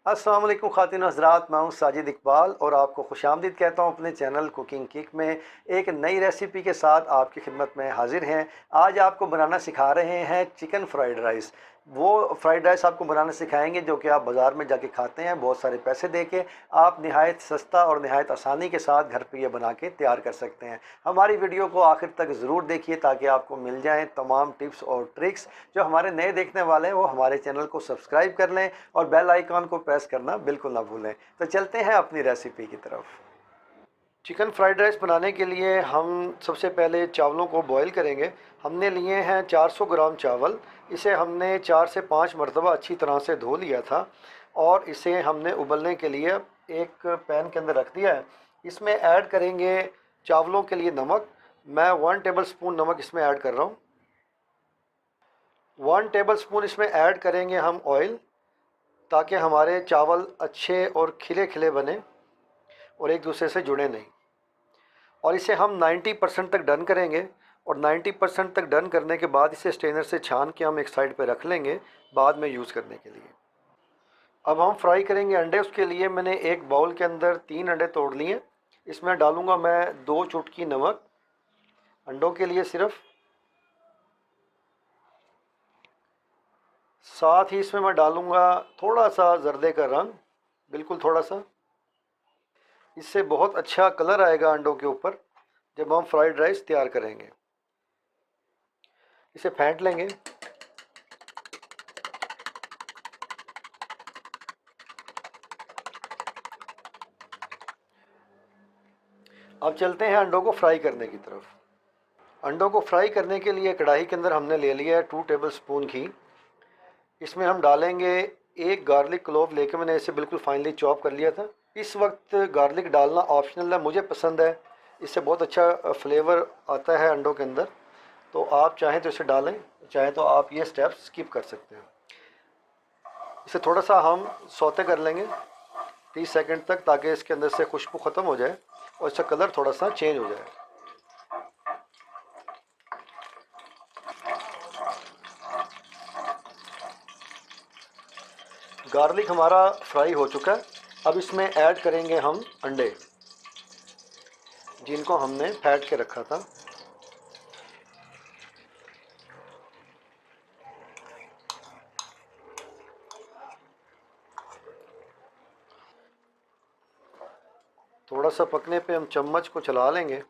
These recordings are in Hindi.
अस्सलाम वालेकुम ख़ातिन हज़रात, मैं हूं साजिद इकबाल और आपको खुशामदीद कहता हूं अपने चैनल कुकिंग किक में। एक नई रेसिपी के साथ आपकी खिदमत में हाजिर हैं। आज आपको बनाना सिखा रहे हैं चिकन फ्राइड राइस। वो फ्राइड राइस आपको बनाना सिखाएंगे जो कि आप बाज़ार में जाके खाते हैं बहुत सारे पैसे दे के। आप नहायत सस्ता और नहायत आसानी के साथ घर पर यह बना के तैयार कर सकते हैं। हमारी वीडियो को आखिर तक ज़रूर देखिए ताकि आपको मिल जाएँ तमाम टिप्स और ट्रिक्स। जो हमारे नए देखने वाले हैं वो हमारे चैनल को सब्सक्राइब कर लें और बेल आइकॉन को प्रेस करना बिल्कुल ना भूलें। तो चलते हैं अपनी रेसिपी की तरफ। चिकन फ्राइड राइस बनाने के लिए हम सबसे पहले चावलों को बॉईल करेंगे। हमने लिए हैं 400 ग्राम चावल। इसे हमने 4 से 5 मरतबा अच्छी तरह से धो लिया था और इसे हमने उबलने के लिए एक पैन के अंदर रख दिया है। इसमें ऐड करेंगे चावलों के लिए नमक। मैं 1 टेबल स्पून नमक इसमें ऐड कर रहा हूँ। 1 टेबल स्पून इसमें ऐड करेंगे हम ऑयल, ताकि हमारे चावल अच्छे और खिले खिले बने और एक दूसरे से जुड़े नहीं। और इसे हम 90% तक डन करेंगे और 90% तक डन करने के बाद इसे स्ट्रेनर से छान के हम एक साइड पर रख लेंगे बाद में यूज़ करने के लिए। अब हम फ्राई करेंगे अंडे। उसके लिए मैंने एक बाउल के अंदर 3 अंडे तोड़ लिए। इसमें डालूंगा मैं 2 चुटकी नमक अंडों के लिए सिर्फ। साथ ही इसमें मैं डालूंगा थोड़ा सा जर्दे का रंग, बिल्कुल थोड़ा सा। इससे बहुत अच्छा कलर आएगा अंडों के ऊपर जब हम फ्राइड राइस तैयार करेंगे। इसे फेंट लेंगे। अब चलते हैं अंडों को फ्राई करने की तरफ। अंडों को फ्राई करने के लिए कढ़ाई के अंदर हमने ले लिया है 2 टेबल स्पून घी। इसमें हम डालेंगे एक गार्लिक क्लोव लेके मैंने इसे बिल्कुल फाइनली चॉप कर लिया था। इस वक्त गार्लिक डालना ऑप्शनल है, मुझे पसंद है। इससे बहुत अच्छा फ्लेवर आता है अंडों के अंदर। तो आप चाहें तो इसे डालें, चाहें तो आप ये स्टेप स्किप कर सकते हैं। इसे थोड़ा सा हम सौते कर लेंगे 30 सेकंड तक, ताकि इसके अंदर से खुशबू ख़त्म हो जाए और इसका कलर थोड़ा सा चेंज हो जाए। गार्लिक हमारा फ्राई हो चुका है। अब इसमें ऐड करेंगे हम अंडे जिनको हमने फेंट के रखा था। थोड़ा सा पकने पे हम चम्मच को चला लेंगे।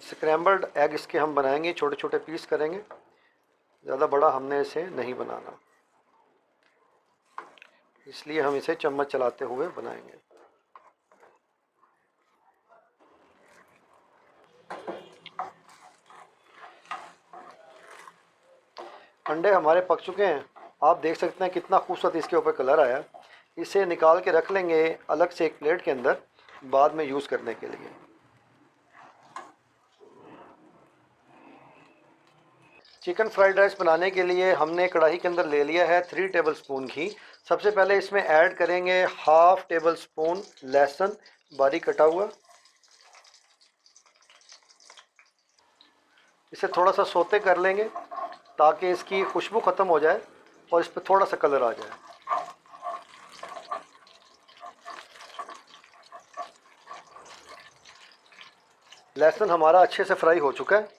स्क्रैम्बल्ड एग इसके हम बनाएंगे, छोटे छोटे पीस करेंगे, ज़्यादा बड़ा हमने इसे नहीं बनाना, इसलिए हम इसे चम्मच चलाते हुए बनाएंगे। अंडे हमारे पक चुके हैं। आप देख सकते हैं कितना खूबसूरत इसके ऊपर कलर आया। इसे निकाल के रख लेंगे अलग से एक प्लेट के अंदर बाद में यूज़ करने के लिए। चिकन फ्राइड राइस बनाने के लिए हमने कढ़ाई के अंदर ले लिया है 3 टेबल स्पून घी। सबसे पहले इसमें ऐड करेंगे हाफ टेबल स्पून लहसुन बारीक कटा हुआ। इसे थोड़ा सा सौते कर लेंगे ताकि इसकी खुशबू ख़त्म हो जाए और इस पर थोड़ा सा कलर आ जाए। लहसुन हमारा अच्छे से फ्राई हो चुका है।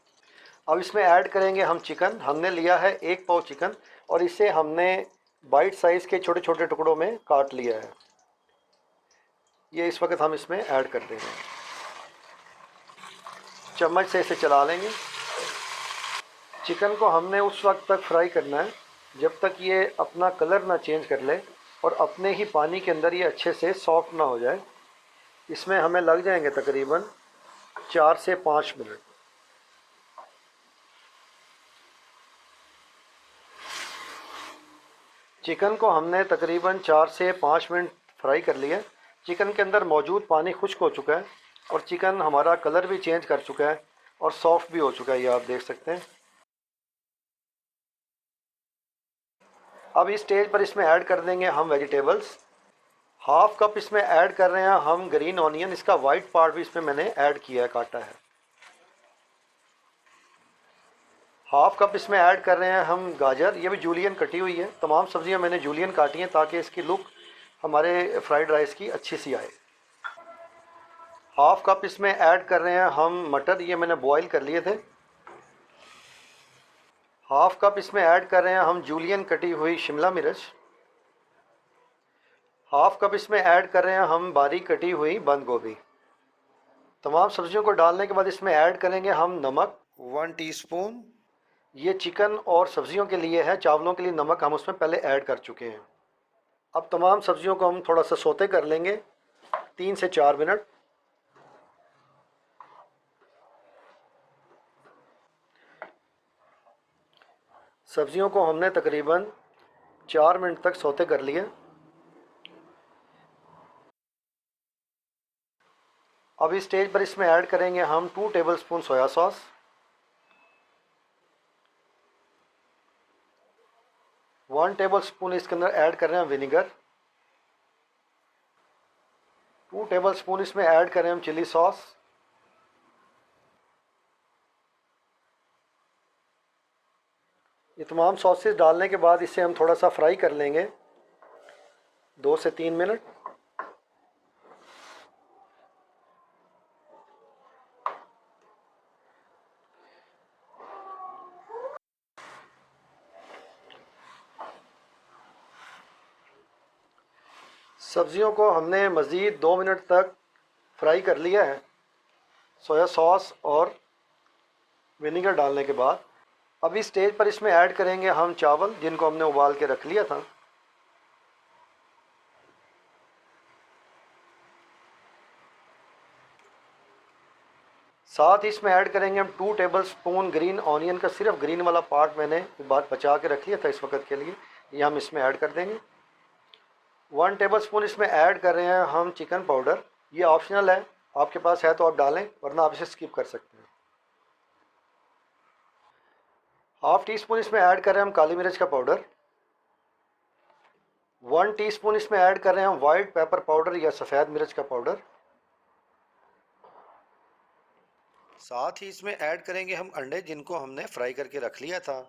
अब इसमें ऐड करेंगे हम चिकन। हमने लिया है 1 पाव चिकन और इसे हमने बाइट साइज़ के छोटे छोटे टुकड़ों में काट लिया है। ये इस वक्त हम इसमें ऐड कर देंगे। चम्मच से इसे चला लेंगे। चिकन को हमने उस वक्त तक फ्राई करना है जब तक ये अपना कलर ना चेंज कर ले और अपने ही पानी के अंदर ये अच्छे से सॉफ्ट ना हो जाए। इसमें हमें लग जाएंगे तकरीबन 4 से 5 मिनट। चिकन को हमने तकरीबन 4 से 5 मिनट फ्राई कर लिया। चिकन के अंदर मौजूद पानी खुश्क हो चुका है और चिकन हमारा कलर भी चेंज कर चुका है और सॉफ्ट भी हो चुका है, ये आप देख सकते हैं। अब इस स्टेज पर इसमें ऐड कर देंगे हम वेजिटेबल्स। हाफ कप इसमें ऐड कर रहे हैं हम ग्रीन ऑनियन। इसका वाइट पार्ट भी इसमें मैंने ऐड किया है, काटा है। हाफ कप इसमें ऐड कर रहे हैं हम गाजर, ये भी जूलियन कटी हुई है। तमाम सब्जियां मैंने जूलियन काटी हैं ताकि इसकी लुक हमारे फ्राइड राइस की अच्छी सी आए। हाफ कप इसमें ऐड कर रहे हैं हम मटर, ये मैंने बॉईल कर लिए थे। हाफ कप इसमें ऐड कर रहे हैं हम जूलियन कटी हुई शिमला मिर्च। हाफ कप इसमें ऐड कर रहे हैं हम बारीक कटी हुई बंद गोभी। तमाम सब्जियों को डालने के बाद इसमें ऐड करेंगे हम नमक 1 टीस्पून। ये चिकन और सब्जियों के लिए है, चावलों के लिए नमक हम उसमें पहले ऐड कर चुके हैं। अब तमाम सब्जियों को हम थोड़ा सा सौते कर लेंगे 3 से 4 मिनट। सब्जियों को हमने तकरीबन 4 मिनट तक सौते कर लिए। अब इस स्टेज पर इसमें ऐड करेंगे हम 2 टेबलस्पून सोया सॉस, 1 टेबलस्पून इसके अंदर ऐड कर रहे हैं विनेगर, 2 टेबलस्पून इसमें ऐड करें हम चिली सॉस, ये तमाम सॉसेस डालने के बाद इसे हम थोड़ा सा फ्राई कर लेंगे 2 से 3 मिनट। सब्जियों को हमने मज़ीद 2 मिनट तक फ्राई कर लिया है सोया सॉस और विनेगर डालने के बाद। अब इस स्टेज पर इसमें ऐड करेंगे हम चावल जिनको हमने उबाल के रख लिया था। साथ ही इसमें ऐड करेंगे हम 2 टेबलस्पून ग्रीन ऑनियन का, सिर्फ ग्रीन वाला पार्ट मैंने बात बचा के रख लिया था इस वक्त के लिए, ये हम इसमें ऐड कर देंगे। 1 टेबलस्पून इसमें ऐड कर रहे हैं हम चिकन पाउडर, ये ऑप्शनल है, आपके पास है तो आप डालें वरना आप इसे स्किप कर सकते हैं। हाफ टी स्पून इसमें ऐड कर रहे हैं हम काली मिर्च का पाउडर, 1 टीस्पून इसमें ऐड कर रहे हैं हम वाइट पेपर पाउडर या सफ़ेद मिर्च का पाउडर। साथ ही इसमें ऐड करेंगे हम अंडे जिनको हमने फ्राई करके रख लिया था।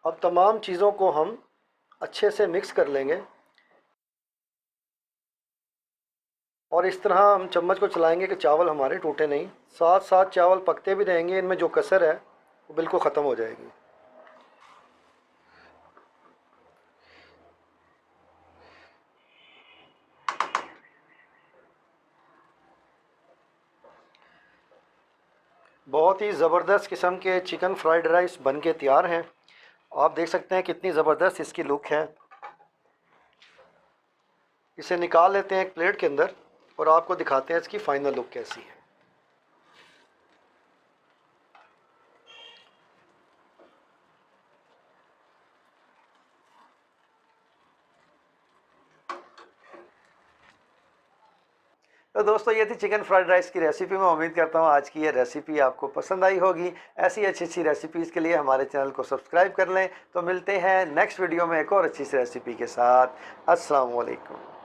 अब तमाम चीज़ों को हम अच्छे से मिक्स कर लेंगे और इस तरह हम चम्मच को चलाएंगे कि चावल हमारे टूटे नहीं। साथ साथ चावल पकते भी रहेंगे, इनमें जो कसर है वो बिल्कुल ख़त्म हो जाएगी। बहुत ही ज़बरदस्त किस्म के चिकन फ्राइड राइस बन के तैयार हैं। आप देख सकते हैं कितनी ज़बरदस्त इसकी लुक है। इसे निकाल लेते हैं एक प्लेट के अंदर और आपको दिखाते हैं इसकी फ़ाइनल लुक कैसी है। तो दोस्तों ये थी चिकन फ्राइड राइस की रेसिपी। मैं उम्मीद करता हूँ आज की ये रेसिपी आपको पसंद आई होगी। ऐसी अच्छी अच्छी रेसिपीज़ के लिए हमारे चैनल को सब्सक्राइब कर लें। तो मिलते हैं नेक्स्ट वीडियो में एक और अच्छी सी रेसिपी के साथ। अस्सलाम वालेकुम।